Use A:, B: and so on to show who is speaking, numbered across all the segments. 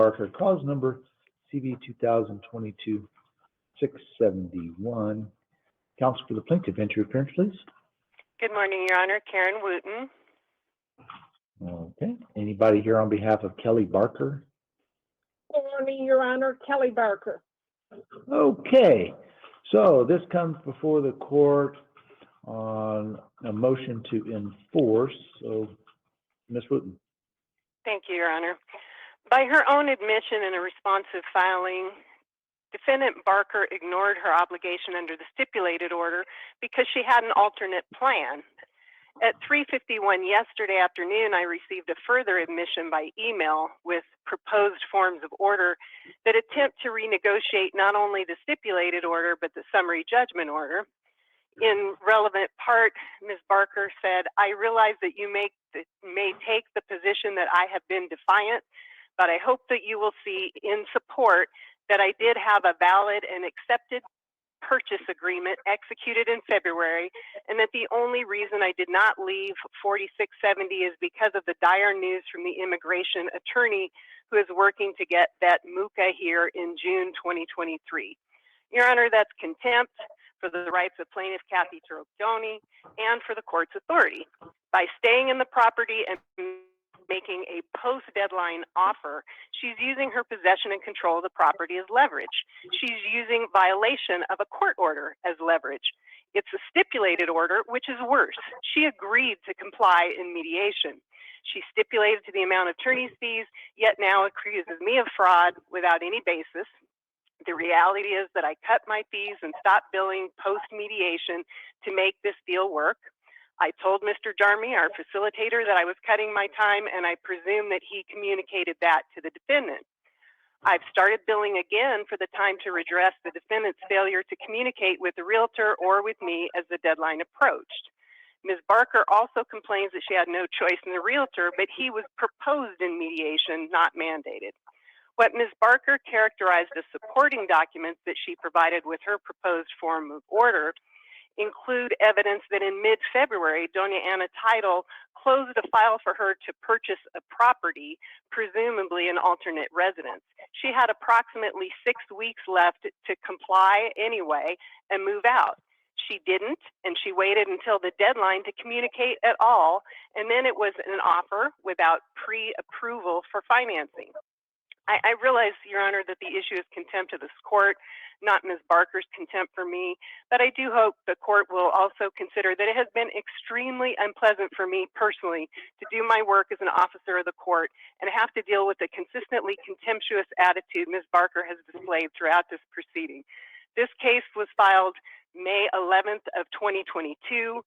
A: Barker, cause number CV 2022-671. Counsel for the plaintiff, enter your appearance, please.
B: Good morning, Your Honor. Karen Wooten.
A: Okay. Anybody here on behalf of Kelly Barker?
C: Good morning, Your Honor. Kelly Barker.
A: Okay. So this comes before the court on a motion to enforce. So, Ms. Wooten.
B: Thank you, Your Honor. By her own admission in a responsive filing, Defendant Barker ignored her obligation under the stipulated order because she had an alternate plan. At 3:51 yesterday afternoon, I received a further admission by email with proposed forms of order that attempt to renegotiate not only the stipulated order, but the summary judgment order. In relevant part, Ms. Barker said, I realize that you may take the position that I have been defiant, but I hope that you will see in support that I did have a valid and accepted purchase agreement executed in February, and that the only reason I did not leave 4670 is because of the dire news from the immigration attorney who is working to get that MUCA here in June 2023. Your Honor, that's contempt for the rights of plaintiff Kathy Torocchioni and for the court's authority. By staying in the property and making a post-deadline offer, she's using her possession and control of the property as leverage. She's using violation of a court order as leverage. It's a stipulated order, which is worse. She agreed to comply in mediation. She stipulated to the amount of attorney's fees, yet now accuses me of fraud without any basis. The reality is that I cut my fees and stopped billing post-mediation to make this deal work. I told Mr. Jarmy, our facilitator, that I was cutting my time, and I presume that he communicated that to the defendant. I've started billing again for the time to redress the defendant's failure to communicate with the realtor or with me as the deadline approached. Ms. Barker also complains that she had no choice in the realtor, but he was proposed in mediation, not mandated. What Ms. Barker characterized as supporting documents that she provided with her proposed form of order include evidence that in mid-February, Doña Ana Title closed a file for her to purchase a property, presumably an alternate residence. She had approximately 6 weeks left to comply anyway and move out. She didn't, and she waited until the deadline to communicate at all, and then it was an offer without pre-approval for financing. I realize, Your Honor, that the issue is contempt of this court, not Ms. Barker's contempt for me, but I do hope the court will also consider that it has been extremely unpleasant for me personally to do my work as an officer of the court and have to deal with the consistently contemptuous attitude Ms. Barker has displayed throughout this proceeding. This case was filed May 11th of 2022.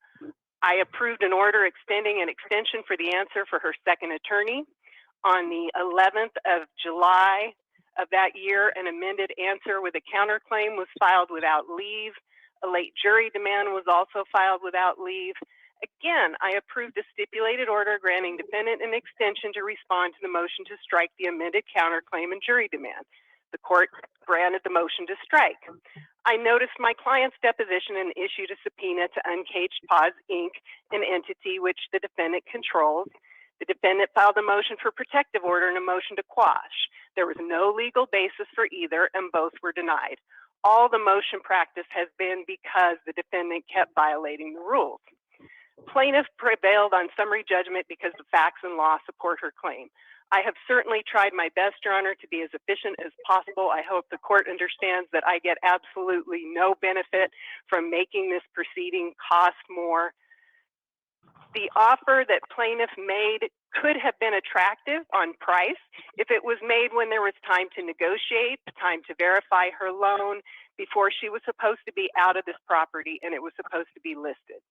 B: I approved an order extending an extension for the answer for her second attorney. On the 11th of July of that year, an amended answer with a counterclaim was filed without leave. A late jury demand was also filed without leave. Again, I approved a stipulated order granting defendant an extension to respond to the motion to strike the amended counterclaim and jury demand. The court granted the motion to strike. I noticed my client's deposition and issued a subpoena to Uncaged Paws, Inc., an entity which the defendant controls. The defendant filed a motion for protective order and a motion to quash. There was no legal basis for either, and both were denied. All the motion practice has been because the defendant kept violating the rules. Plaintiff prevailed on summary judgment because the facts and law support her claim. I have certainly tried my best, Your Honor, to be as efficient as possible. I hope the court understands that I get absolutely no benefit from making this proceeding cost more. The offer that plaintiff made could have been attractive on price if it was made when there was time to negotiate, time to verify her loan before she was supposed to be out of this property and it was supposed to be listed.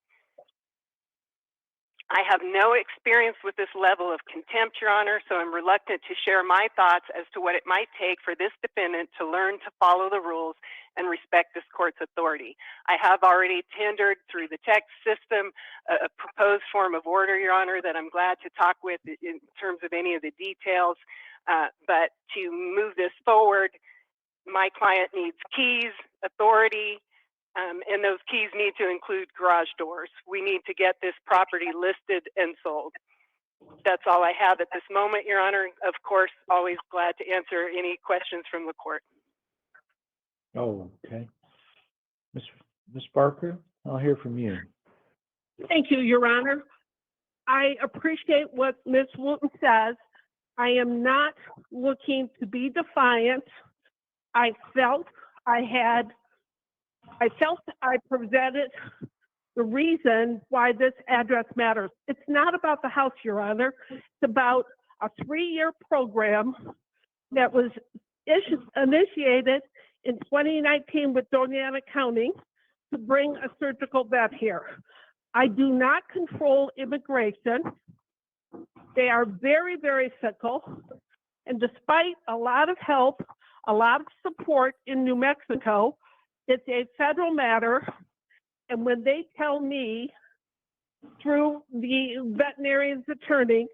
B: I have no experience with this level of contempt, Your Honor, so I'm reluctant to share my thoughts as to what it might take for this defendant to learn to follow the rules and respect this court's authority. I have already tendered through the text system a proposed form of order, Your Honor, that I'm glad to talk with in terms of any of the details, but to move this forward, my client needs keys, authority, and those keys need to include garage doors. We need to get this property listed and sold. That's all I have at this moment, Your Honor. Of course, always glad to answer any questions from the court.
A: Oh, okay. Ms. Barker, I'll hear from you.
C: Thank you, Your Honor. I appreciate what Ms. Wooten says. I am not looking to be defiant. I felt I presented the reason why this address matters. It's not about the house, Your Honor. It's about a 3-year program that was initiated in 2019 with Doñana County to bring a surgical vet here. I do not control immigration. They are very, very fickle. And despite a lot of help, a lot of support in New Mexico, it's a federal matter. And when they tell me through the veterinarian's attorney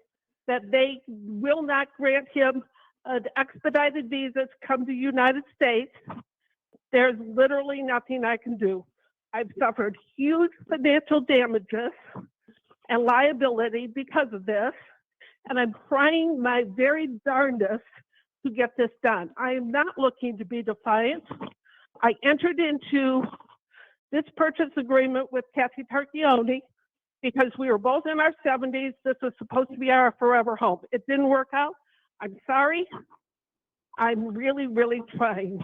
C: that they will not grant him an expedited visa to come to the United States, there's literally nothing I can do. I've suffered huge financial damages and liability because of this, and I'm trying my very darndest to get this done. I am not looking to be defiant. I entered into this purchase agreement with Kathy Tarchioni because we were both in our 70s. This was supposed to be our forever home. It didn't work out. I'm sorry. I'm really, really trying.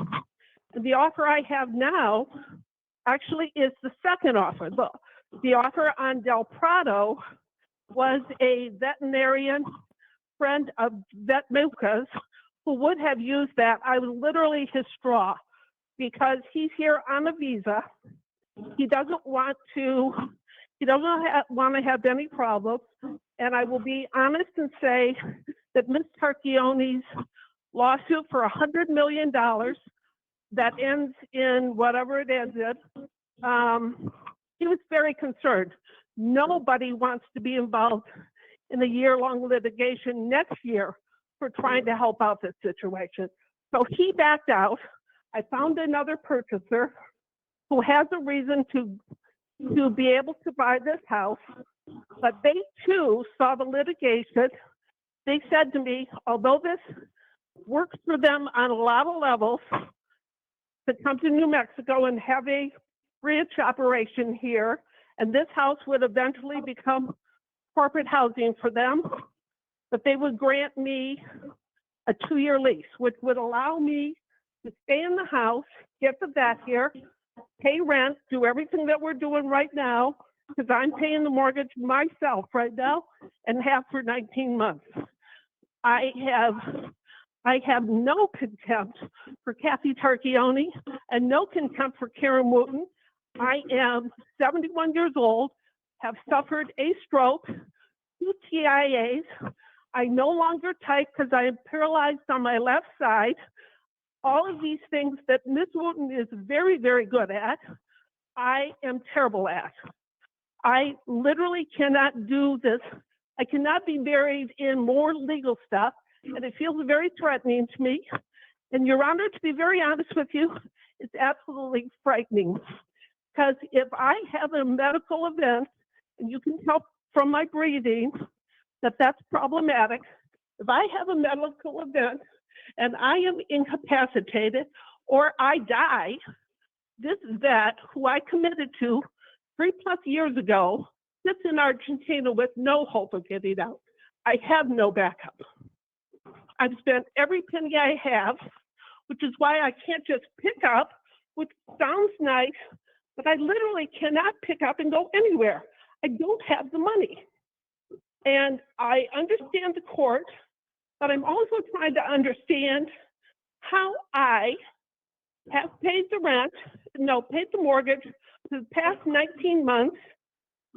C: And the offer I have now actually is the second offer. The offer on Del Prado was a veterinarian friend of Vet Muca's who would have used that. I was literally his straw because he's here on a visa. He doesn't want to have any problems. And I will be honest and say that Ms. Tarchioni's lawsuit for $100 million that ends in whatever it ends in, he was very concerned. Nobody wants to be involved in a year-long litigation next year for trying to help out this situation. So he backed out. I found another purchaser who has a reason to be able to buy this house, but they too saw the litigation. They said to me, although this works for them on a lot of levels, to come to New Mexico and have a branch operation here, and this house would eventually become corporate housing for them, that they would grant me a 2-year lease, which would allow me to stay in the house, get the vet here, pay rent, do everything that we're doing right now, because I'm paying the mortgage myself right now and have for 19 months. I have no contempt for Kathy Tarchioni and no contempt for Karen Wooten. I am 71 years old, have suffered a stroke, 2 TIAs. I no longer type because I am paralyzed on my left side. All of these things that Ms. Wooten is very, very good at, I am terrible at. I literally cannot do this. I cannot be buried in more legal stuff, and it feels very threatening to me. And Your Honor, to be very honest with you, it's absolutely frightening. Because if I have a medical event, and you can tell from my breathing that that's problematic, if I have a medical event and I am incapacitated or I die, this vet who I committed to 3+ years ago sits in Argentina with no hope of getting out. I have no backup. I've spent every penny I have, which is why I can't just pick up, which sounds nice, but I literally cannot pick up and go anywhere. I don't have the money. And I understand the court, but I'm also trying to understand how I have paid the mortgage for the past 19 months,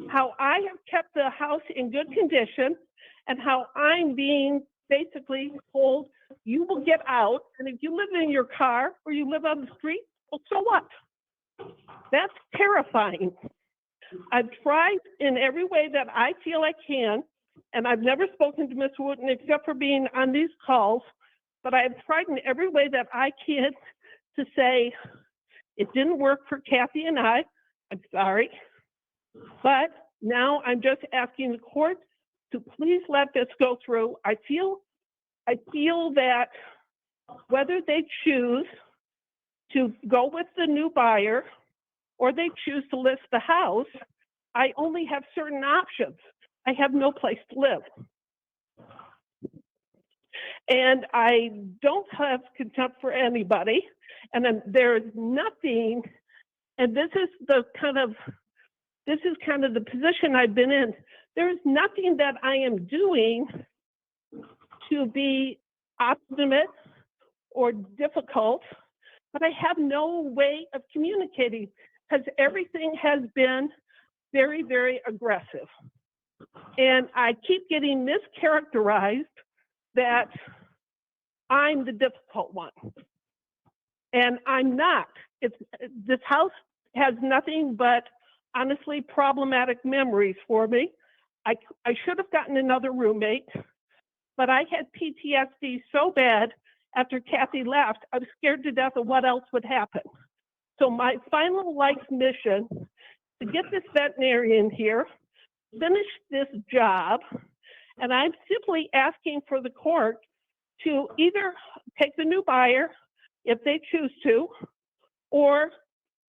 C: how I have kept the house in good condition, and how I'm being basically told, you will get out, and if you live in your car or you live on the street, well, so what? That's terrifying. I've tried in every way that I feel I can, and I've never spoken to Ms. Wooten except for being on these calls, but I've tried in every way that I can to say it didn't work for Kathy and I. I'm sorry. But now I'm just asking the court to please let this go through. I feel that whether they choose to go with the new buyer or they choose to list the house, I only have certain options. I have no place to live. And I don't have contempt for anybody. And then there's nothing, and this is kind of the position I've been in. There's nothing that I am doing to be obstinate or difficult, but I have no way of communicating because everything has been very, very aggressive. And I keep getting mischaracterized that I'm the difficult one. And I'm not. This house has nothing but, honestly, problematic memories for me. I should have gotten another roommate, but I had PTSD so bad after Kathy left, I was scared to death of what else would happen. So my final life mission to get this veterinarian here, finish this job, and I'm simply asking for the court to either take the new buyer if they choose to, or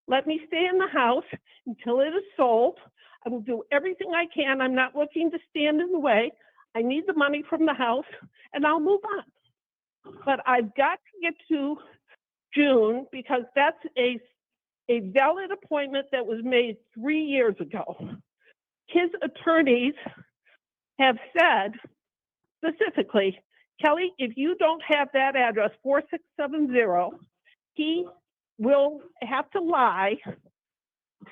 C: let me stay in the house until it is sold. I will do everything I can. I'm not looking to stand in the way. I need the money from the house, and I'll move on. But I've got to get to June because that's a valid appointment that was made 3 years ago. His attorneys have said specifically, Kelly, if you don't have that address, 4670, he will have to lie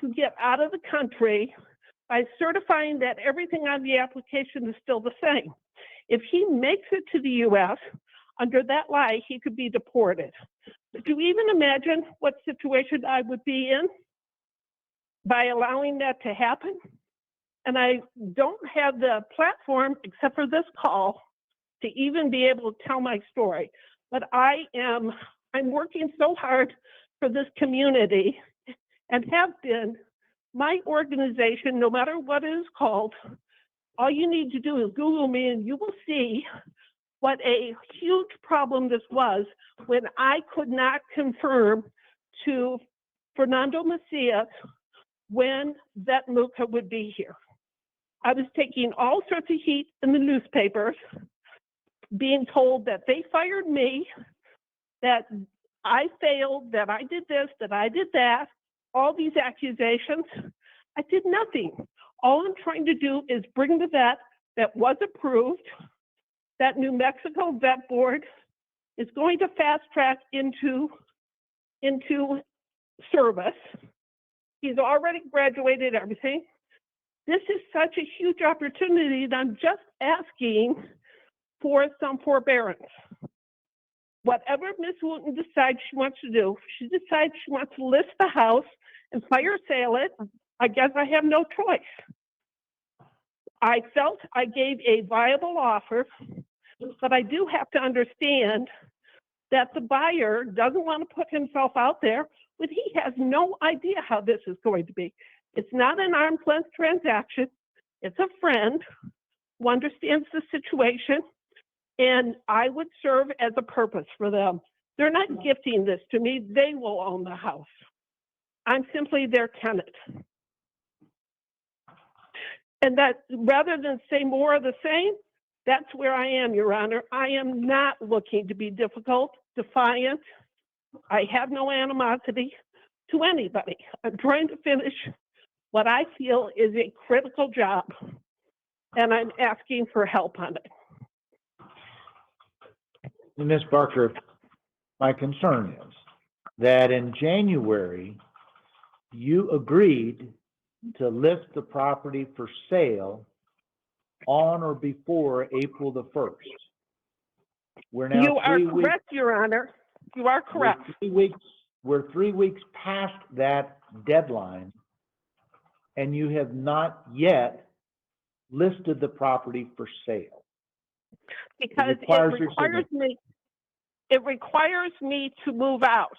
C: to get out of the country by certifying that everything on the application is still the same. If he makes it to the U.S., under that lie, he could be deported. Do you even imagine what situation I would be in by allowing that to happen? And I don't have the platform, except for this call, to even be able to tell my story. But I'm working so hard for this community and have been. My organization, no matter what it is called, all you need to do is Google me and you will see what a huge problem this was when I could not confirm to Fernando Macias when that Muka would be here. I was taking all sorts of heat in the newspapers, being told that they fired me, that I failed, that I did this, that I did that, all these accusations. I did nothing. All I'm trying to do is bring the vet that was approved. That New Mexico vet board is going to fast track into service. He's already graduated everything. This is such a huge opportunity that I'm just asking for some forbearance. Whatever Ms. Wooten decides she wants to do, if she decides she wants to list the house and fire sale it, I guess I have no choice. I felt I gave a viable offer, but I do have to understand that the buyer doesn't want to put himself out there when he has no idea how this is going to be. It's not an arm's length transaction. It's a friend who understands the situation, and I would serve as a purpose for them. They're not gifting this to me. They will own the house. I'm simply their tenant. And that rather than say more of the same, that's where I am, Your Honor. I am not looking to be difficult, defiant. I have no animosity to anybody. I'm trying to finish what I feel is a critical job, and I'm asking for help on it.
A: Ms. Barker, my concern is that in January, you agreed to list the property for sale on or before April the 1st. We're now
C: You are correct, Your Honor. You are correct.
A: We're 3 weeks past that deadline, and you have not yet listed the property for sale.
C: Because it requires me to move out.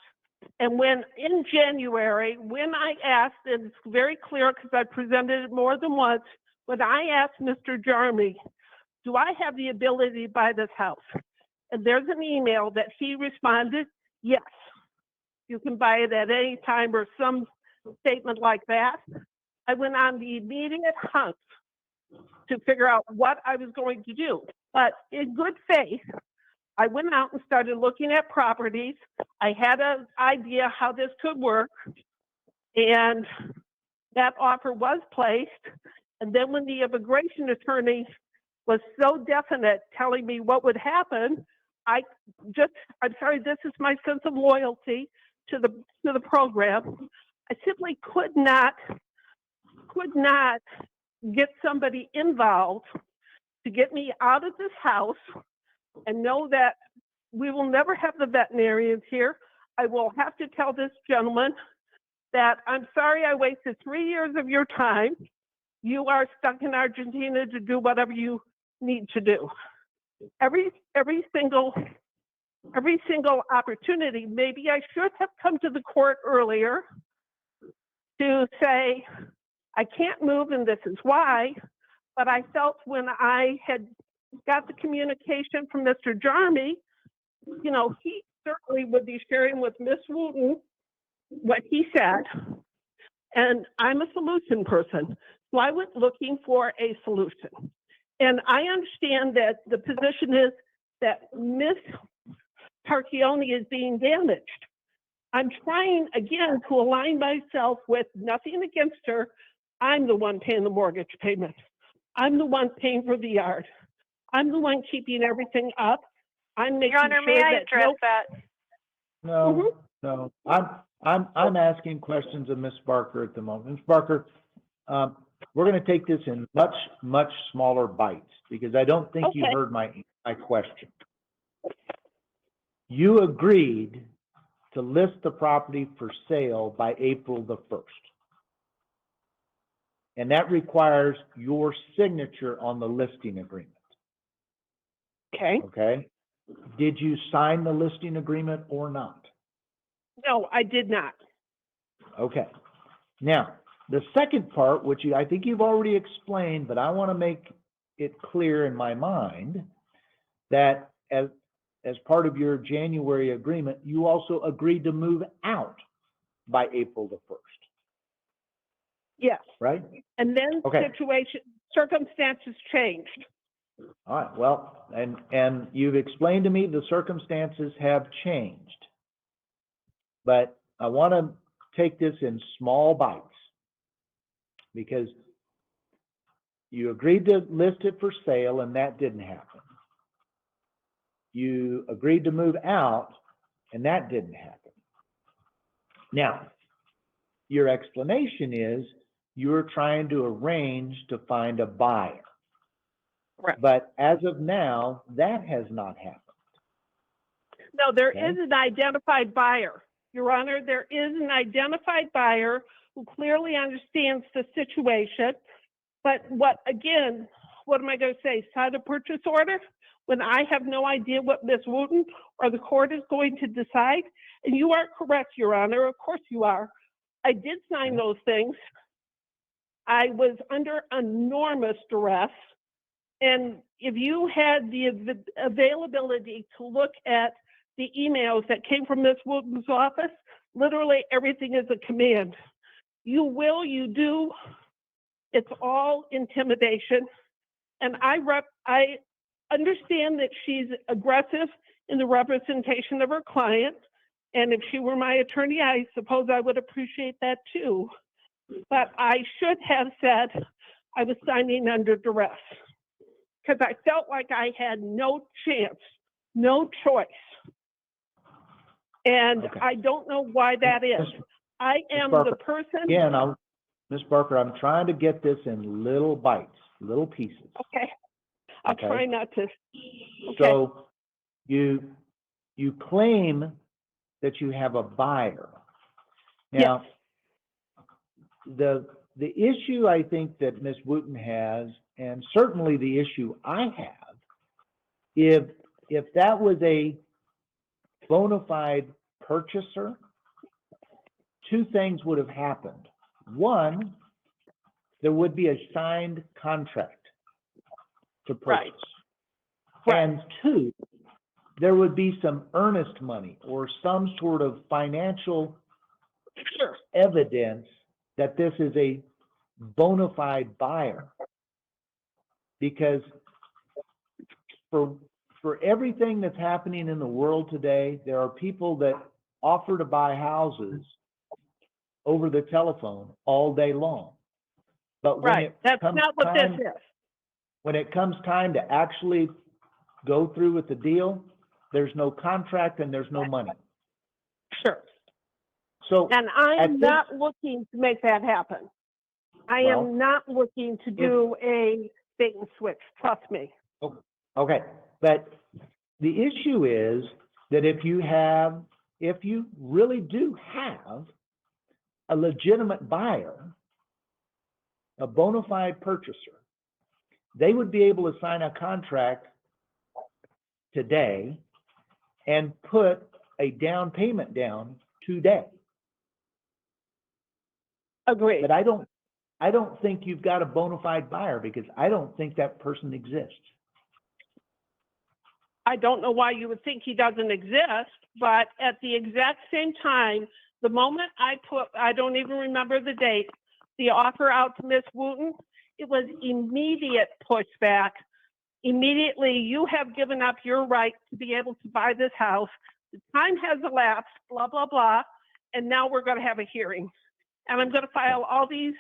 C: And when in January, when I asked, and it's very clear because I presented it more than once, when I asked Mr. Jarmy do I have the ability to buy this house? And there's an email that he responded, yes, you can buy it at any time, or some statement like that. I went on the immediate hunt to figure out what I was going to do. But in good faith, I went out and started looking at properties. I had an idea how this could work, and that offer was placed. And then when the immigration attorney was so definite telling me what would happen, I'm sorry, this is my sense of loyalty to the program. I simply could not get somebody involved to get me out of this house and know that we will never have the veterinarians here. I will have to tell this gentleman that I'm sorry I wasted 3 years of your time. You are stuck in Argentina to do whatever you need to do. Every single opportunity, maybe I should have come to the court earlier to say, I can't move and this is why, but I felt when I had got the communication from Mr. Jarmy, you know, he certainly would be sharing with Miss Wooten what he said. And I'm a solution person, so I went looking for a solution. And I understand that the position is that Miss Tarchioni is being damaged. I'm trying, again, to align myself with nothing against her. I'm the one paying the mortgage payment. I'm the one paying for the yard. I'm the one keeping everything up. I'm making
B: Your Honor,
C: sure
B: may I
C: that
B: address that?
A: No, no, I'm asking questions of Ms. Barker at the moment. Ms. Barker, we're gonna take this in much, much smaller bites, because I don't think you
C: Okay.
A: heard my question. You agreed to list the property for sale by April the 1st. And that requires your signature on the listing agreement,
C: Okay.
A: okay? Did you sign the listing agreement or not?
C: No, I did not.
A: Okay. Now, the second part, which I think you've already explained, but I want to make it clear in my mind that as part of your January agreement, you also agreed to move out by April the 1st,
C: Yes.
A: right?
C: And then
A: Okay.
C: circumstances changed.
A: All right. Well, and you've explained to me the circumstances have changed, but I want to take this in small bites, because you agreed to list it for sale and that didn't happen. You agreed to move out and that didn't happen. Now, your explanation is you're trying to arrange to find a buyer.
C: Right.
A: But as of now, that has not happened.
C: No, there
A: Okay.
C: is an identified buyer. Your Honor, there is an identified buyer who clearly understands the situation. But what am I going to say? Sign a purchase order when I have no idea what Ms. Wooten or the court is going to decide? And you are correct, Your Honor. Of course you are. I did sign those things. I was under enormous duress. And if you had the availability to look at the emails that came from Ms. Wooten's office, literally everything is a command. You will, you do. It's all intimidation. And I understand that she's aggressive in the representation of her client. And if she were my attorney, I suppose I would appreciate that too. But I should have said I was signing under duress, because I felt like I had no chance, no choice. And
A: Okay.
C: I don't know why that is. I am
A: Barker,
C: the person.
A: Again, Ms. Barker, I'm trying to get this in little bites, little pieces.
C: Okay. I'll
A: Okay.
C: try not to. Okay.
A: So you claim that you have a buyer. Now, the issue I think that Ms. Wooten has, and certainly the issue I have, if that was a bona fide purchaser, two things would have happened. One, there would be a signed contract to
C: Right.
A: purchase.
C: Right.
A: And two, there would be some earnest money or some sort of financial
C: Sure.
A: evidence that this is a bona fide buyer. Because for everything that's happening in the world today, there are people that offer to buy houses over the telephone all day long. But when
C: Right.
A: it
C: That's
A: comes
C: not what this
A: time,
C: is.
A: when it comes time to actually go through with the deal, there's no contract and there's no money.
C: Sure.
A: So
C: And
A: at
C: I'm
A: this,
C: not looking to make that happen. I
A: well,
C: am not looking to do a bait and switch. Trust me.
A: okay, but the issue is that if you really do have a legitimate buyer, a bona fide purchaser, they would be able to sign a contract today and put a down payment down today.
C: Agreed.
A: But I don't think you've got a bona fide buyer because I don't think that person exists.
C: I don't know why you would think he doesn't exist, but at the exact same time, the moment I don't even remember the date, the offer out to Miss Wooten, it was immediate pushback. Immediately, you have given up your right to be able to buy this house. The time has elapsed, blah, blah, blah, and now we're going to have a hearing. And I'm going to file all these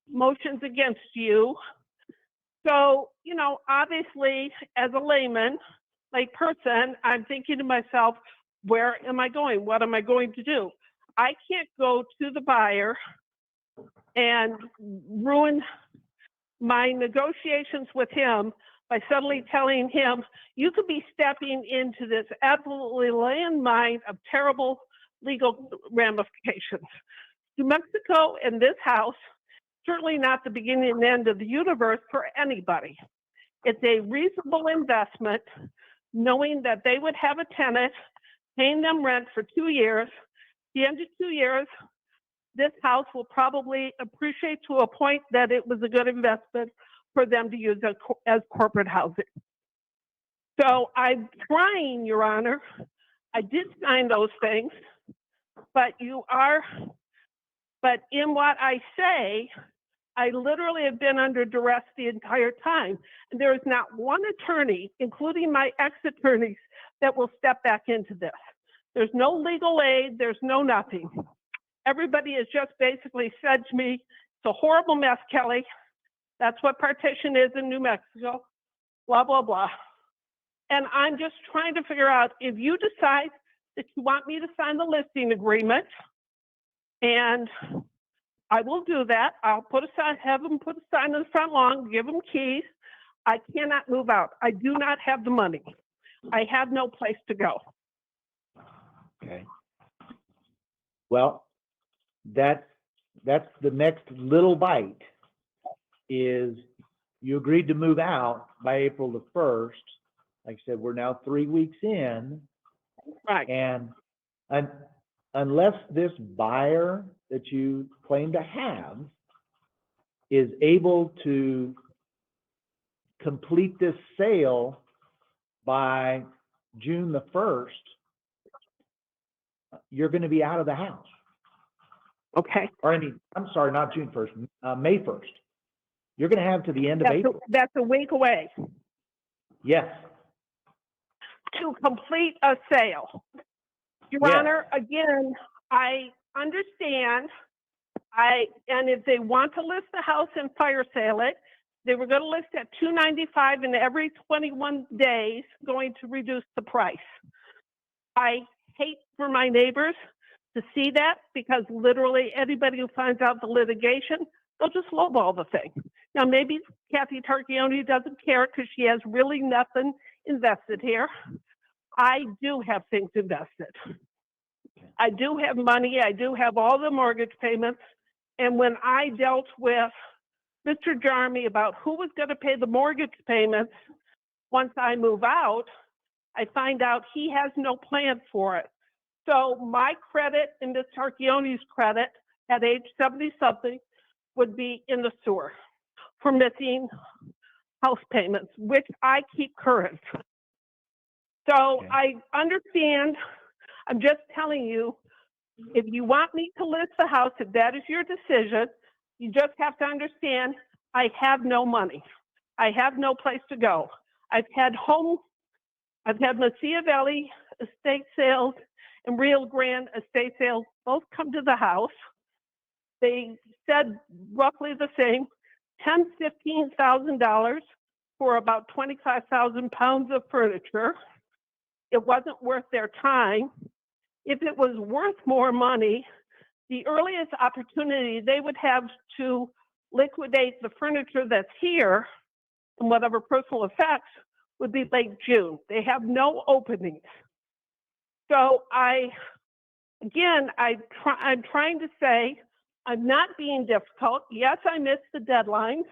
C: motions against you. So, obviously, as a layman, person, I'm thinking to myself, where am I going? What am I going to do? I can't go to the buyer and ruin my negotiations with him by suddenly telling him, you could be stepping into this absolutely landmine of terrible legal ramifications. New Mexico and this house, certainly not the beginning and end of the universe for anybody. It's a reasonable investment, knowing that they would have a tenant, paying them rent for 2 years. At the end of 2 years, this house will probably appreciate to a point that it was a good investment for them to use as corporate housing. So I'm trying, Your Honor. I did sign those things, but in what I say, I literally have been under duress the entire time. And there is not one attorney, including my ex-attorneys, that will step back into this. There's no legal aid, there's no nothing. Everybody has just basically said to me, it's a horrible mess, Kelly. That's what partition is in New Mexico, blah, blah, blah. And I'm just trying to figure out, if you decide that you want me to sign the listing agreement, and I will do that. I'll have them put a sign in the front lawn, give them keys. I cannot move out. I do not have the money. I have no place to go.
A: Okay. Well, that's the next little bite is you agreed to move out by April the 1st. Like I said, we're now 3 weeks in.
C: Right.
A: And unless this buyer that you claim to have is able to complete this sale by June the 1st, you're going to be out of the house.
C: Okay.
A: Or I'm sorry, not June 1st, May 1st. You're going to have to the end of April.
C: That's a week away.
A: Yes.
C: To complete a sale. Your
A: Yes.
C: Honor, again, I understand. And if they want to list the house and fire sale it, they were going to list at $295 and every 21 days going to reduce the price. I hate for my neighbors to see that because literally anybody who finds out the litigation, they'll just lowball the thing. Now, maybe Kathy Tarchioni doesn't care because she has really nothing invested here. I do have things invested. I do have money. I do have all the mortgage payments. And when I dealt with Mr. Jarmy about who was going to pay the mortgage payments once I move out, I find out he has no plan for it. So my credit and Ms. Tarchioni's credit at age 70-something would be in the sewer for missing house payments, which I keep current. So
A: Okay.
C: I understand. I'm just telling you, if you want me to list the house, if that is your decision, you just have to understand I have no money. I have no place to go. I've had Mesilla Valley estate sales and Rio Grande estate sales both come to the house. They said roughly the same, $10,000–$15,000 for about 25,000 pounds of furniture. It wasn't worth their time. If it was worth more money, the earliest opportunity they would have to liquidate the furniture that's here and whatever personal effects would be late June. They have no openings. So I'm trying to say I'm not being difficult. Yes, I missed the deadlines,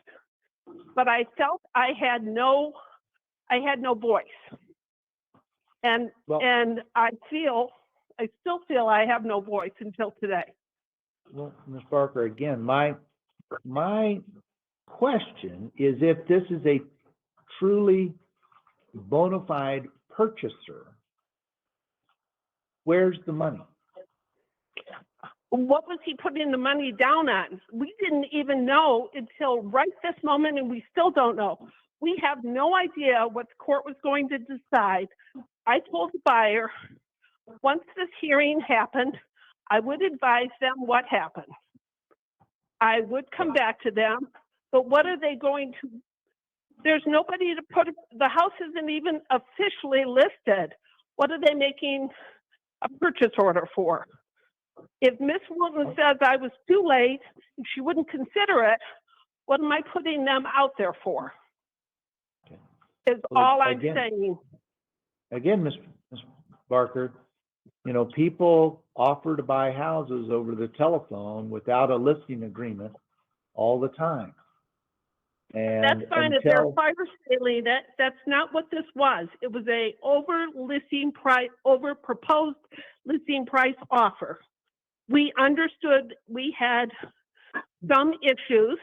C: but I felt I had no voice. And I still feel I have no voice until today.
A: Well, Ms. Barker, again, my question is if this is a truly bona fide purchaser, where's the money?
C: What was he putting the money down on? We didn't even know until right this moment, and we still don't know. We have no idea what the court was going to decide. I told the buyer, once this hearing happened, I would advise them what happened. I would come back to them, but what are they going to? There's nobody to put, the house isn't even officially listed. What are they making a purchase order for? If Miss Wilton says I was too late and she wouldn't consider it, what am I putting them out there for?
A: Okay.
C: Is all I'm saying.
A: Again, Ms. Barker, you know, people offer to buy houses over the telephone without a listing agreement all the time. And
C: that's fine if they're fire sailing. That's not what this was. It was a over proposed listing price offer. We understood we had some issues,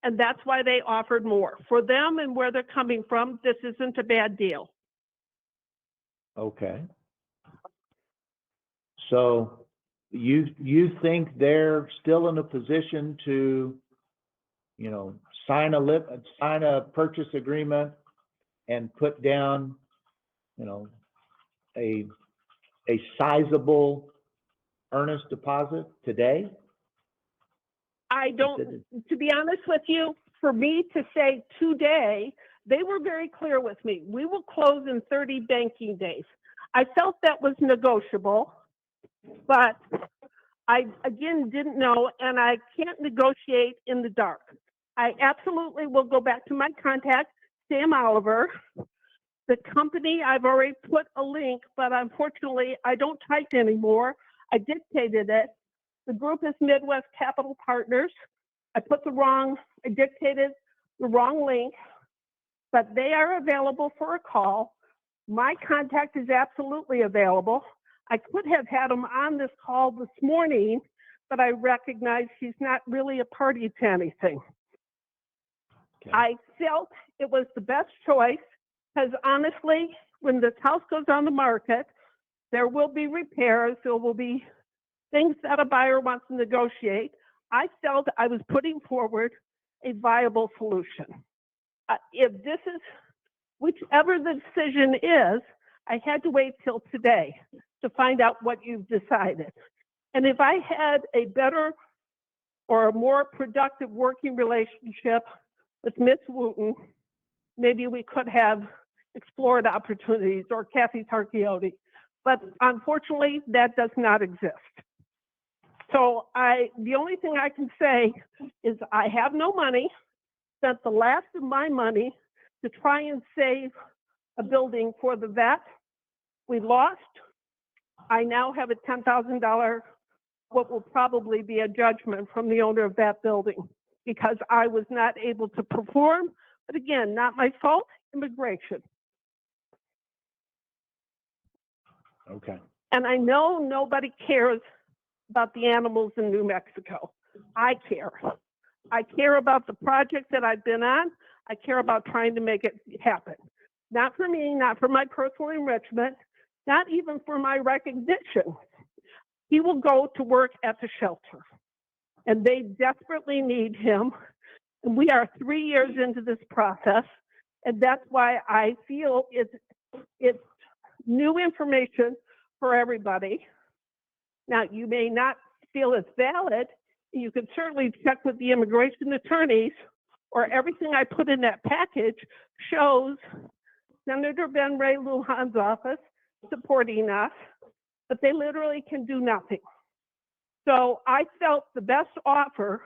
C: and that's why they offered more. For them and where they're coming from, this isn't a bad deal.
A: Okay. So you think they're still in a position to, you know, sign a purchase agreement and put down, you know, a sizable earnest deposit today?
C: I don't, to be honest with you, for me to say today, they were very clear with me. We will close in 30 banking days. I felt that was negotiable, but I, again, didn't know, and I can't negotiate in the dark. I absolutely will go back to my contact, Sam Oliver. The company, I've already put a link, but unfortunately, I don't type anymore. I dictated it. The group is Midwest Capital Partners. I dictated the wrong link, but they are available for a call. My contact is absolutely available. I could have had him on this call this morning, but I recognize he's not really a party to anything. Okay. I felt it was the best choice because honestly, when this house goes on the market, there will be repairs, there will be things that a buyer wants to negotiate. I felt I was putting forward a viable solution. If this is, whichever the decision is, I had to wait till today to find out what you've decided. And if I had a better or a more productive working relationship with Ms. Wooten, maybe we could have explored opportunities, or Kathy Tarchiotti. But unfortunately, that does not exist. So the only thing I can say is I have no money, spent the last of my money to try and save a building for the vet. We lost. I now have a $10,000, what will probably be a judgment from the owner of that building because I was not able to perform. But again, not my fault, immigration.
A: Okay.
C: And I know nobody cares about the animals in New Mexico. I care. I care about the project that I've been on. I care about trying to make it happen. Not for me, not for my personal enrichment, not even for my recognition. He will go to work at the shelter, and they desperately need him. And we are 3 years into this process, and that's why I feel it's new information for everybody. Now, you may not feel it's valid. You can certainly check with the immigration attorneys, or everything I put in that package shows Senator Ben Ray Lujan's office supporting us, but they literally can do nothing. So I felt the best offer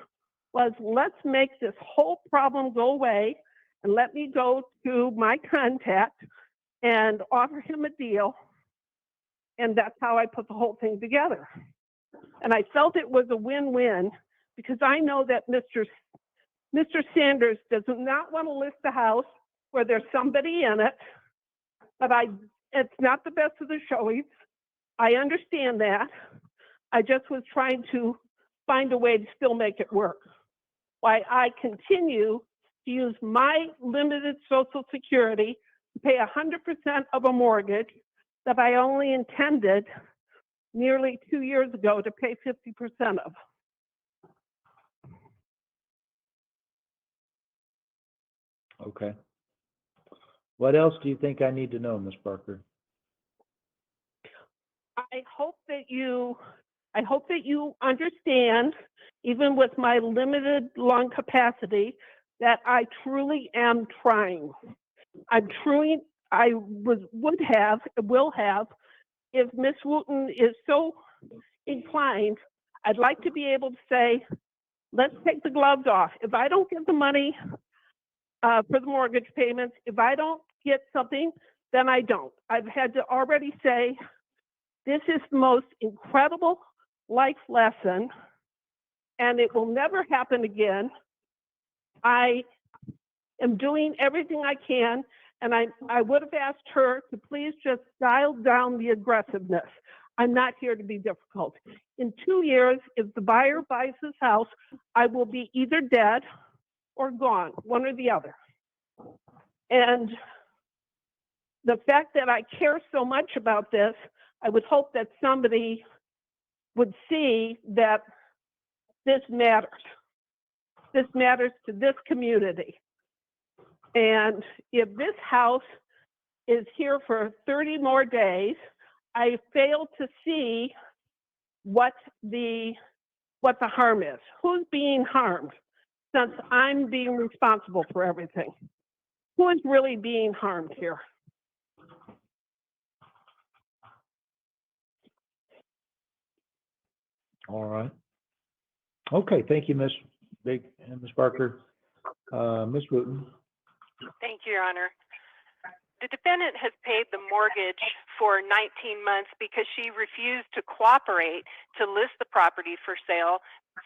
C: was, let's make this whole problem go away, and let me go to my contact and offer him a deal. And that's how I put the whole thing together. And I felt it was a win-win, because I know that Mr. Sanders does not want to list a house where there's somebody in it, but it's not the best of the showings. I understand that. I just was trying to find a way to still make it work. Why I continue to use my limited Social Security to pay 100% of a mortgage that I only intended nearly 2 years ago to pay 50% of.
A: Okay. What else do you think I need to know, Ms. Barker?
C: I hope that you understand, even with my limited lung capacity, that I truly am trying. Will have, if Ms. Wooten is so inclined, I'd like to be able to say, let's take the gloves off. If I don't get the money for the mortgage payments, if I don't get something, then I don't. I've had to already say, this is the most incredible life lesson, and it will never happen again. I am doing everything I can, and I would have asked her to please just dial down the aggressiveness. I'm not here to be difficult. In 2 years, if the buyer buys this house, I will be either dead or gone, one or the other. And the fact that I care so much about this, I would hope that somebody would see that this matters. This matters to this community. And if this house is here for 30 more days, I fail to see what the harm is. Who's being harmed? Since I'm being responsible for everything. Who is really being harmed here?
A: All right. Okay, thank you, Ms. Barker. Ms. Wooten.
B: Thank you, Your Honor. The defendant has paid the mortgage for 19 months because she refused to cooperate to list the property for sale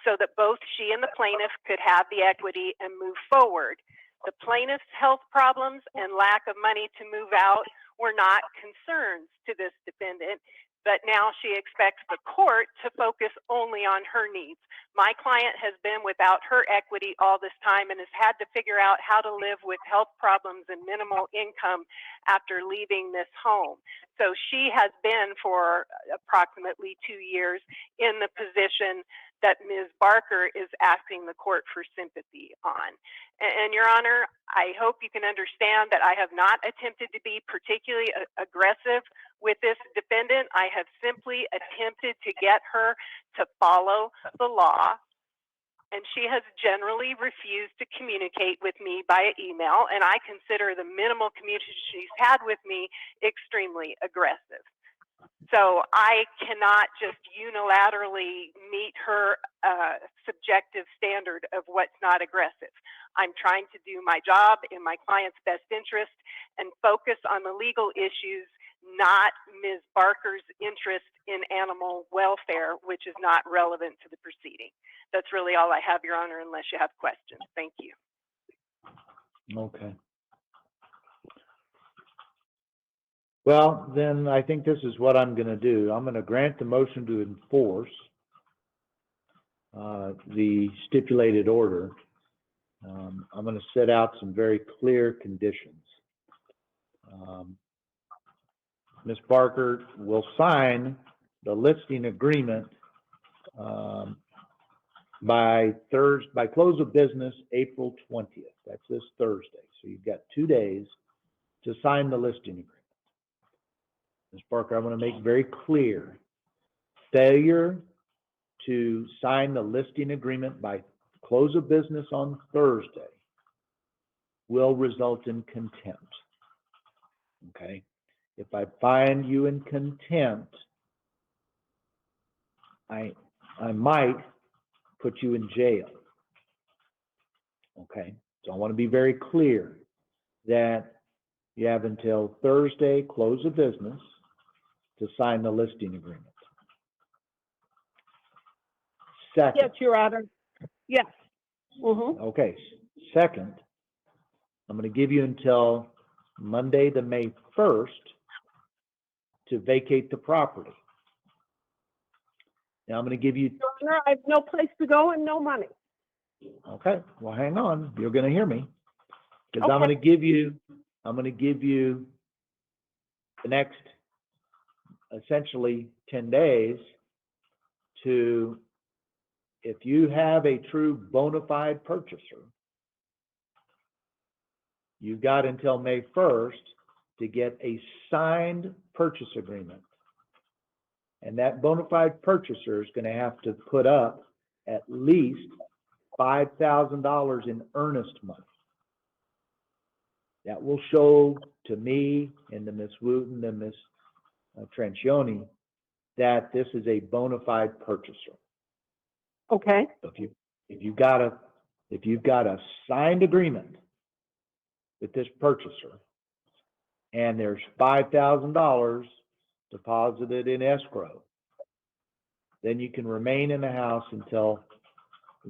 B: so that both she and the plaintiff could have the equity and move forward. The plaintiff's health problems and lack of money to move out were not concerns to this defendant, but now she expects the court to focus only on her needs. My client has been without her equity all this time and has had to figure out how to live with health problems and minimal income after leaving this home. So she has been for approximately 2 years in the position that Ms. Barker is asking the court for sympathy on. And Your Honor, I hope you can understand that I have not attempted to be particularly aggressive with this defendant. I have simply attempted to get her to follow the law, and she has generally refused to communicate with me via email, and I consider the minimal communication she's had with me extremely aggressive. So I cannot just unilaterally meet her subjective standard of what's not aggressive. I'm trying to do my job in my client's best interest and focus on the legal issues, not Ms. Barker's interest in animal welfare, which is not relevant to the proceeding. That's really all I have, Your Honor, unless you have questions. Thank you.
A: Okay. Well, then I think this is what I'm going to do. I'm going to grant the motion to enforce the stipulated order. I'm going to set out some very clear conditions. Ms. Barker will sign the listing agreement by close of business, April 20th. That's this Thursday. So you've got 2 days to sign the listing agreement. Ms. Barker, I want to make very clear, failure to sign the listing agreement by close of business on Thursday will result in contempt. Okay? If I find you in contempt, I might put you in jail. Okay? So I want to be very clear that you have until Thursday, close of business, to sign the listing agreement. Second.
C: Yes, Your Honor. Yes. Mm-hmm.
A: Okay. Second, I'm going to give you until Monday, the May 1st, to vacate the property. Now I'm going to give you.
C: Your Honor, I have no place to go and no money.
A: Okay. Well, hang on. You're going to hear me, because
C: Okay.
A: I'm going to give you the next essentially 10 days to, if you have a true bona fide purchaser, you've got until May 1st to get a signed purchase agreement. And that bona fide purchaser is going to have to put up at least $5,000 in earnest money. That will show to me and to Ms. Wooten and Ms. Trancioni that this is a bona fide purchaser.
C: Okay.
A: So if you've got a signed agreement with this purchaser, and there's $5,000 deposited in escrow, then you can remain in the house until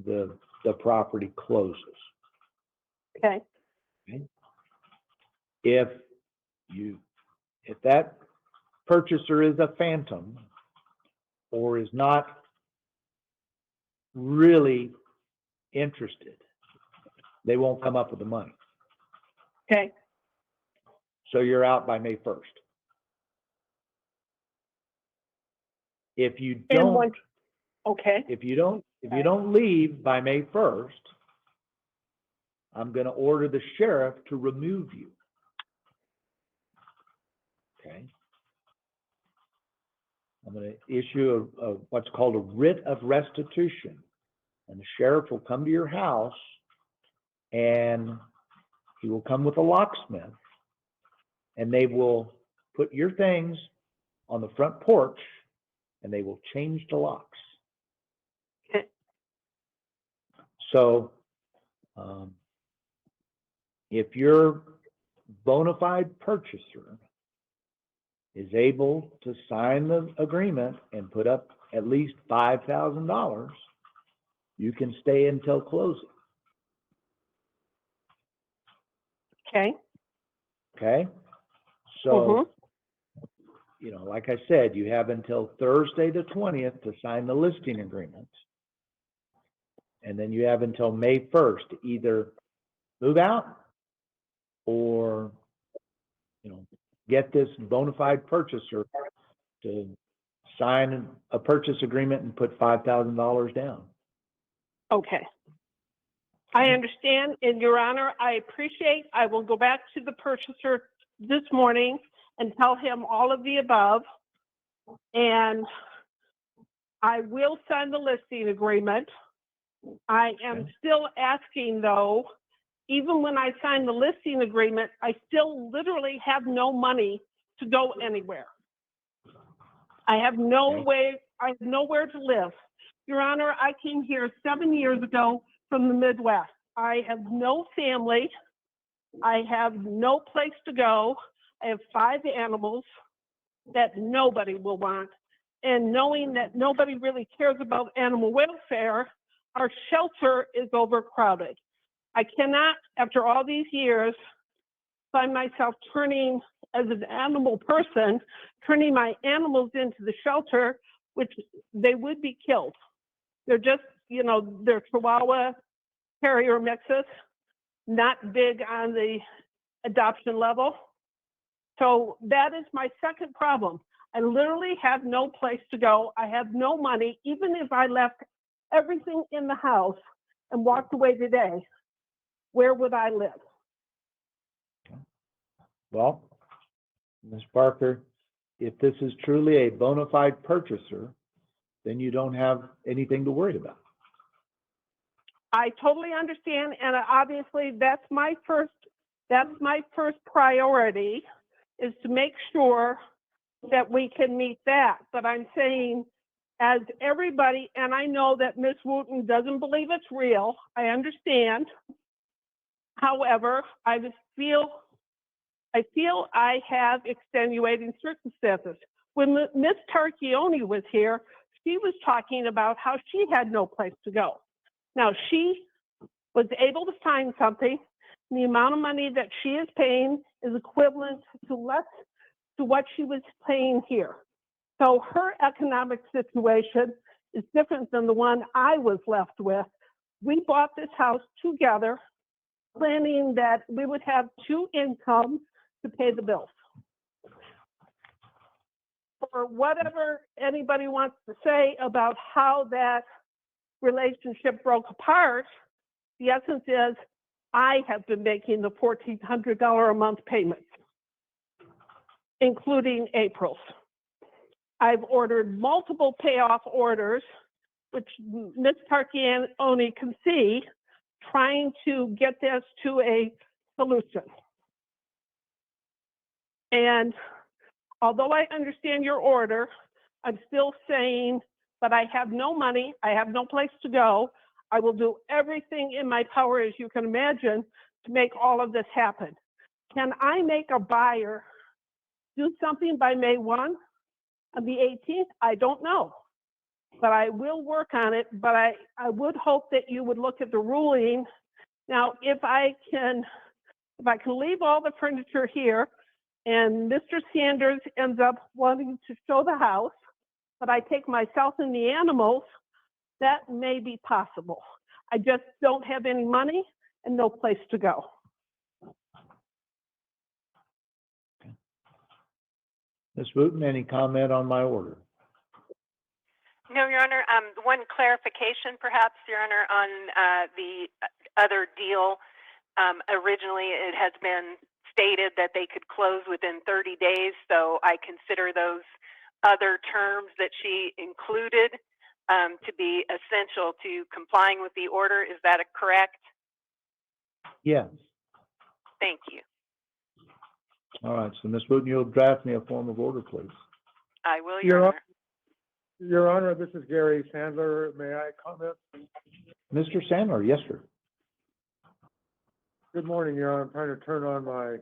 A: the property closes.
C: Okay.
A: If that purchaser is a phantom or is not really interested, they won't come up with the money.
C: Okay.
A: So you're out by May 1st. If you don't,
C: okay.
A: if you don't leave by May 1st, I'm going to order the sheriff to remove you. Okay. I'm going to issue a what's called a writ of restitution, and the sheriff will come to your house, and he will come with a locksmith, and they will put your things on the front porch, and they will change the locks.
C: Okay.
A: So, if your bona fide purchaser is able to sign the agreement and put up at least $5,000, you can stay until closing.
C: Okay.
A: Okay? So, like I said, you have until Thursday the 20th to sign the listing agreement. And then you have until May 1st to either move out or, get this bona fide purchaser to sign a purchase agreement and put $5,000 down.
C: Okay. I understand, and Your Honor, I appreciate. I will go back to the purchaser this morning and tell him all of the above, and I will sign the listing agreement. I am still asking, though, even when I sign the listing agreement, I still literally have no money to go anywhere. I have no way, I have nowhere to live. Your Honor, I came here 7 years ago from the Midwest. I have no family. I have no place to go. I have 5 animals that nobody will want. And knowing that nobody really cares about animal welfare, our shelter is overcrowded. I cannot, after all these years, find myself turning, as an animal person, turning my animals into the shelter, which they would be killed. They're just, they're Chihuahua carrier mixes, not big on the adoption level. So that is my second problem. I literally have no place to go. I have no money. Even if I left everything in the house and walked away today, where would I live?
A: Well, Ms. Barker, if this is truly a bona fide purchaser, then you don't have anything to worry about.
C: I totally understand, and obviously that's my first priority, is to make sure that we can meet that. But I'm saying, as everybody, and I know that Ms. Wooten doesn't believe it's real, I understand. However, I feel I have extenuating circumstances. When Ms. Tarchioni was here, she was talking about how she had no place to go. Now, she was able to find something. The amount of money that she is paying is equivalent to less to what she was paying here. So her economic situation is different than the one I was left with. We bought this house together, planning that we would have two incomes to pay the bills. For whatever anybody wants to say about how that relationship broke apart, the essence is I have been making the $1,400 a month payments, including April's. I've ordered multiple payoff orders, which Ms. Tarchioni can see, trying to get this to a solution. And although I understand your order, I'm still saying, but I have no money, I have no place to go. I will do everything in my power, as you can imagine, to make all of this happen. Can I make a buyer do something by May 1 on the 18th? I don't know, but I will work on it. But I would hope that you would look at the ruling. Now, if I can leave all the furniture here and Mr. Sanders ends up wanting to show the house, but I take myself and the animals, that may be possible. I just don't have any money and no place to go.
A: Ms. Wooten, any comment on my order?
B: No, Your Honor. One clarification, perhaps, Your Honor, on the other deal. Originally, it has been stated that they could close within 30 days, so I consider those other terms that she included to be essential to complying with the order. Is that correct?
A: Yes.
B: Thank you.
A: All right, so Ms. Wooten, you'll draft me a form of order, please.
B: I will, Your Honor.
D: Your Honor, this is Gary Sandler. May I comment?
A: Mr. Sandler, yes, sir.
D: Good morning, Your Honor. I'm trying to turn on my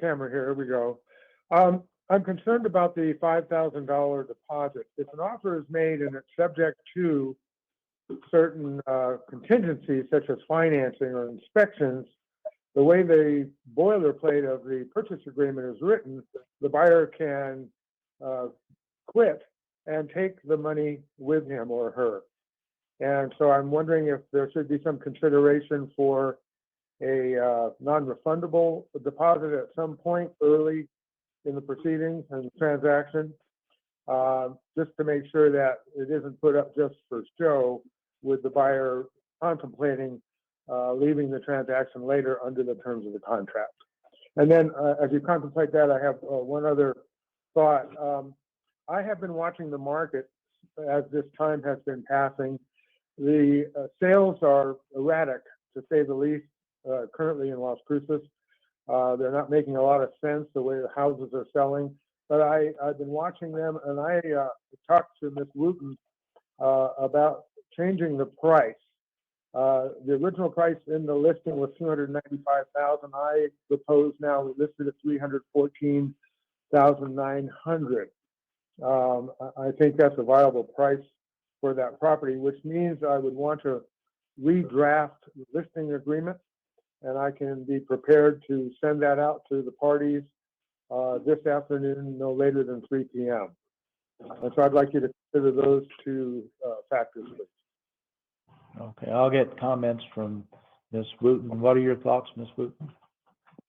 D: camera here. Here we go. I'm concerned about the $5,000 deposit. If an offer is made and it's subject to certain contingencies, such as financing or inspections, the way the boilerplate of the purchase agreement is written, the buyer can quit and take the money with him or her. And so I'm wondering if there should be some consideration for a non-refundable deposit at some point early in the proceedings and the transaction, just to make sure that it isn't put up just for show, with the buyer contemplating leaving the transaction later under the terms of the contract. And then as you contemplate that, I have one other thought. I have been watching the market as this time has been passing. The sales are erratic, to say the least, currently in Las Cruces. They're not making a lot of sense the way the houses are selling. But I've been watching them, and I talked to Ms. Wooten about changing the price. The original price in the listing was $295,000. I propose now we listed at $314,900. I think that's a viable price for that property, which means I would want to redraft the listing agreement, and I can be prepared to send that out to the parties this afternoon, no later than 3 p.m. And so I'd like you to consider those two factors, please.
A: Okay, I'll get comments from Ms. Wooten. What are your thoughts, Ms. Wooten?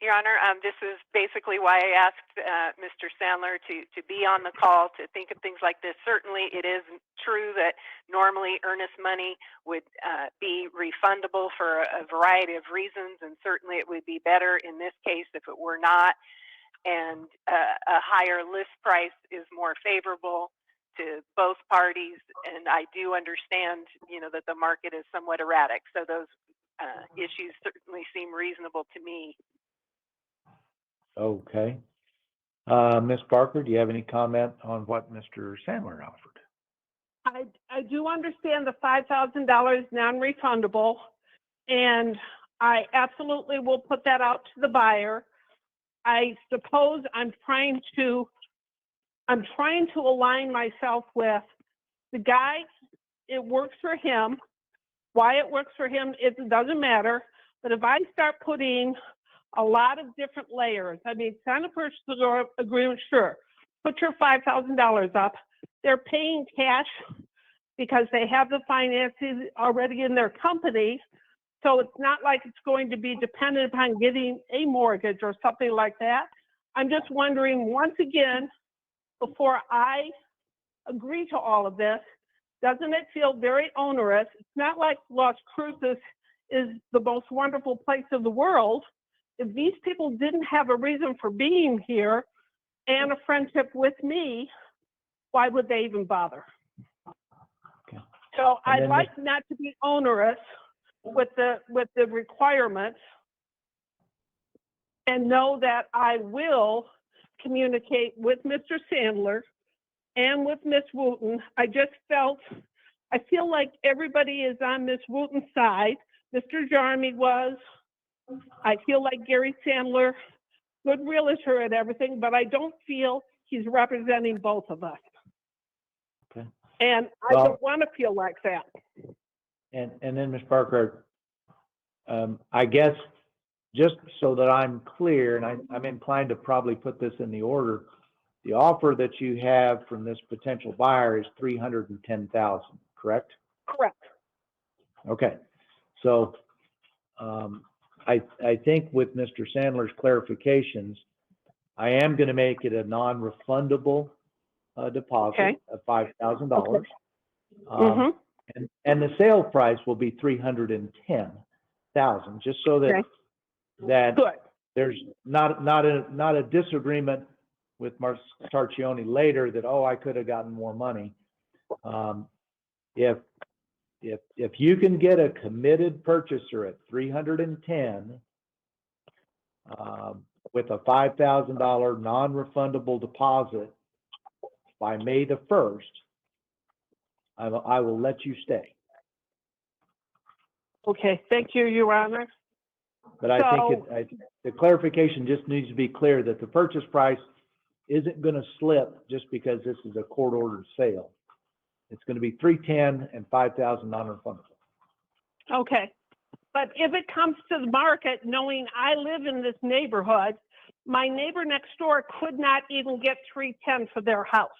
B: Your Honor, this is basically why I asked Mr. Sandler to be on the call to think of things like this. Certainly, it is true that normally earnest money would be refundable for a variety of reasons, and certainly it would be better in this case if it were not. And a higher list price is more favorable to both parties. And I do understand, that the market is somewhat erratic. So those issues certainly seem reasonable to me.
A: Okay. Ms. Barker, do you have any comment on what Mr. Sandler offered?
C: I do understand the $5,000 non-refundable, and I absolutely will put that out to the buyer. I suppose I'm trying to align myself with the guy. It works for him. Why it works for him, it doesn't matter. But if I start putting a lot of different layers, sign a purchase agreement, sure. Put your $5,000 up. They're paying cash because they have the finances already in their company. So it's not like it's going to be dependent upon getting a mortgage or something like that. I'm just wondering, once again, before I agree to all of this, doesn't it feel very onerous? It's not like Las Cruces is the most wonderful place in the world. If these people didn't have a reason for being here and a friendship with me, why would they even bother?
A: Okay.
C: So
A: And
C: I'd like not to be onerous with the requirements, and know that I will communicate with Mr. Sandler and with Ms. Wooten. I feel like everybody is on Ms. Wooten's side. Mr. Jarmy was. I feel like Gary Sandler, good realtor and everything, but I don't feel he's representing both of us.
A: Okay.
C: And I don't want to feel like that.
A: And then, Ms. Parker, I guess just so that I'm clear, and I'm inclined to probably put this in the order, the offer that you have from this potential buyer is $310,000, correct?
C: Correct.
A: Okay. So I think with Mr. Sandler's clarifications, I am going to make it a non-refundable deposit of $5,000.
C: Okay.
A: And the sale price will be $310,000, just so that
C: Good.
A: there's not a disagreement with Mark Tarchioni later that, oh, I could have gotten more money. If you can get a committed purchaser at $310 with a $5,000 non-refundable deposit by May the 1st, I will let you stay.
C: Okay, thank you, Your Honor.
A: But I think the clarification just needs to be clear that the purchase price isn't going to slip just because this is a court-ordered sale. It's going to be $310 and $5,000 non-refundable.
C: Okay, but if it comes to the market, knowing I live in this neighborhood, my neighbor next door could not even get $310 for their house.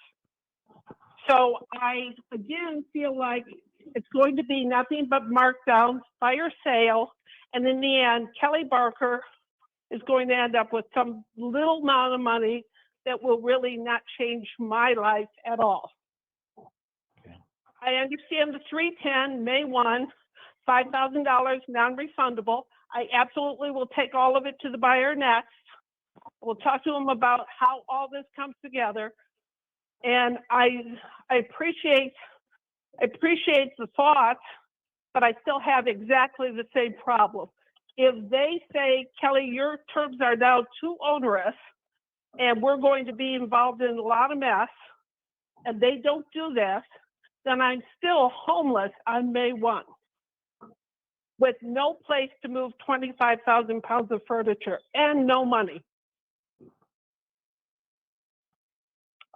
C: So I, again, feel like it's going to be nothing but markdowns, fire sale, and in the end, Kelly Barker is going to end up with some little amount of money that will really not change my life at all.
A: Okay.
C: I understand the $310, May 1, $5,000 non-refundable. I absolutely will take all of it to the buyer next. We'll talk to him about how all this comes together. And I appreciate the thought, but I still have exactly the same problem. If they say, Kelly, your terms are now too onerous and we're going to be involved in a lot of mess, and they don't do this, then I'm still homeless on May 1 with no place to move 25,000 pounds of furniture and no money.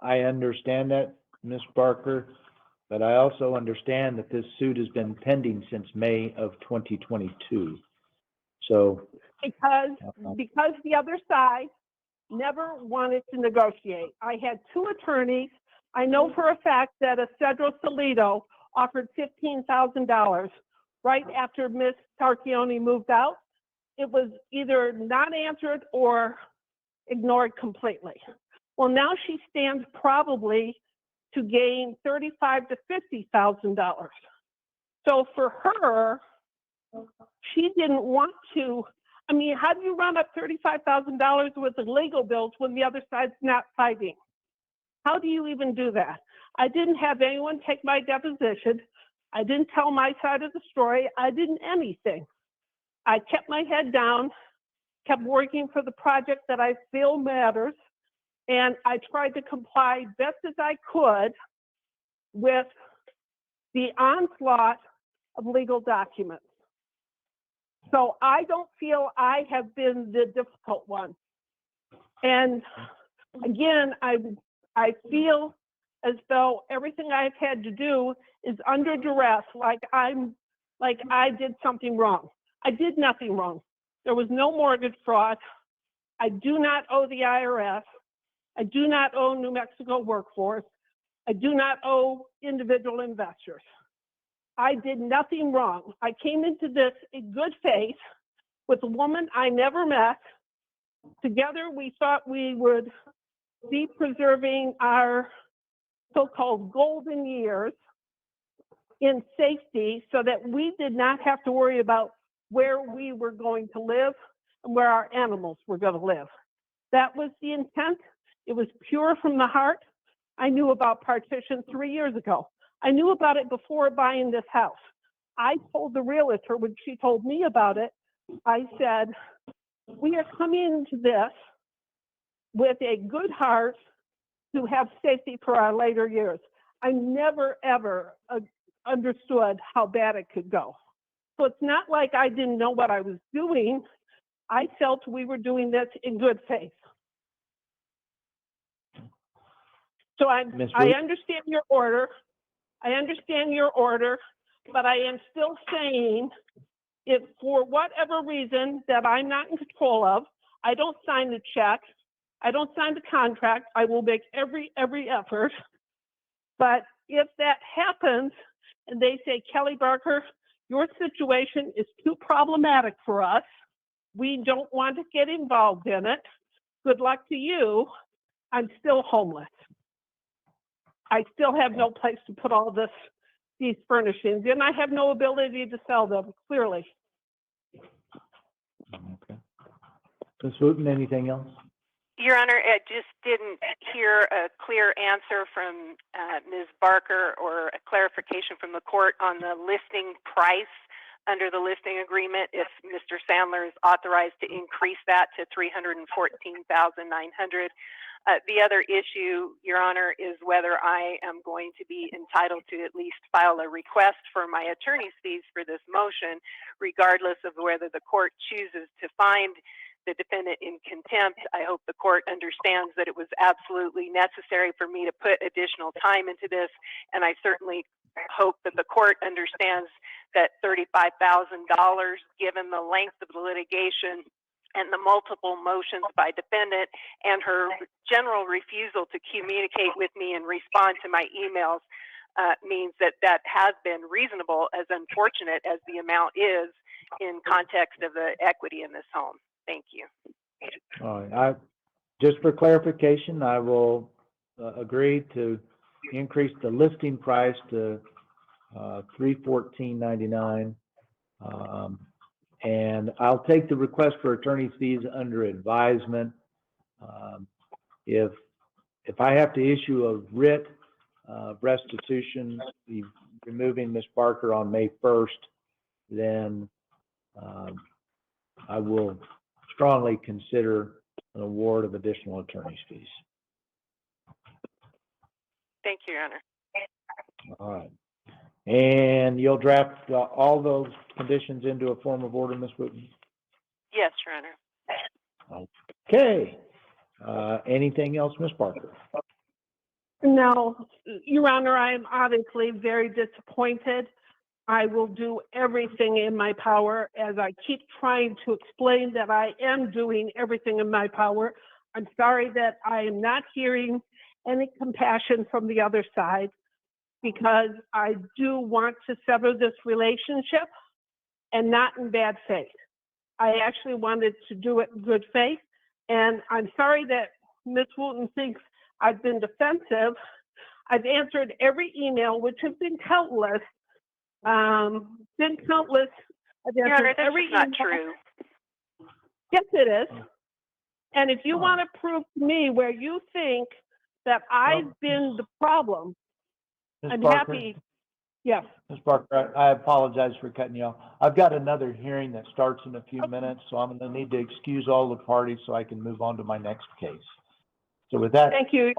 A: I understand that, Ms. Barker, but I also understand that this suit has been pending since May of 2022. So
C: because the other side never wanted to negotiate. I had two attorneys. I know for a fact that a Cedro Salido offered $15,000 right after Miss Tarchioni moved out. It was either not answered or ignored completely. Well, now she stands probably to gain $35,000 to $50,000. So for her, she didn't want to. I mean, how do you run up $35,000 worth of legal bills when the other side's not fighting? How do you even do that? I didn't have anyone take my deposition. I didn't tell my side of the story. I didn't anything. I kept my head down, kept working for the project that I feel matters, and I tried to comply best as I could with the onslaught of legal documents. So I don't feel I have been the difficult one. And again, I feel as though everything I've had to do is under duress, like I did something wrong. I did nothing wrong. There was no mortgage fraud. I do not owe the IRS. I do not owe New Mexico Workforce. I do not owe individual investors. I did nothing wrong. I came into this in good faith with a woman I never met. Together, we thought we would be preserving our so-called golden years in safety so that we did not have to worry about where we were going to live and where our animals were going to live. That was the intent. It was pure from the heart. I knew about partition 3 years ago. I knew about it before buying this house. I told the realtor when she told me about it, I said, we are coming into this with a good heart to have safety for our later years. I never, ever understood how bad it could go. So it's not like I didn't know what I was doing. I felt we were doing this in good faith. So I understand your order. I understand your order, but I am still saying if for whatever reason that I'm not in control of, I don't sign the check, I don't sign the contract, I will make every effort. But if that happens and they say, Kelly Barker, your situation is too problematic for us, we don't want to get involved in it, good luck to you, I'm still homeless. I still have no place to put all these furnishings, and I have no ability to sell them, clearly.
A: Okay. Ms. Wooten, anything else?
B: Your Honor, I just didn't hear a clear answer from Ms. Barker or a clarification from the court on the listing price under the listing agreement, if Mr. Sandler is authorized to increase that to $314,900. The other issue, Your Honor, is whether I am going to be entitled to at least file a request for my attorney's fees for this motion, regardless of whether the court chooses to find the defendant in contempt. I hope the court understands that it was absolutely necessary for me to put additional time into this, and I certainly hope that the court understands that $35,000, given the length of the litigation and the multiple motions by defendant and her general refusal to communicate with me and respond to my emails, means that has been reasonable, as unfortunate as the amount is in context of the equity in this home. Thank you.
A: All right. Just for clarification, I will agree to increase the listing price to $314.99. And I'll take the request for attorney's fees under advisement. If I have to issue a writ of restitution, removing Ms. Barker on May 1st, then I will strongly consider an award of additional attorney's fees.
B: Thank you, Your Honor.
A: All right. And you'll draft all those conditions into a form of order, Ms. Wooten?
B: Yes, Your Honor.
A: Okay. Anything else, Ms. Barker?
C: No, Your Honor, I am obviously very disappointed. I will do everything in my power, as I keep trying to explain that I am doing everything in my power. I'm sorry that I am not hearing any compassion from the other side, because I do want to sever this relationship. and not in bad faith. I actually wanted to do it in good faith, and I'm sorry that Ms. Wooten thinks I've been defensive. I've answered every email, which has been countless. I've
B: Your Honor,
C: answered
B: that's
C: every
B: just not
C: email.
B: true.
C: Yes, it is. And if you want to prove to me where you think that I've been the problem,
A: Ms.
C: I'm
A: Barker,
C: happy. Yes.
A: Ms. Barker, I apologize for cutting you off. I've got another hearing that starts in a few
C: Okay.
A: minutes, so I'm gonna need to excuse all the parties so I can move on to my next case. So with that,
C: Thank you.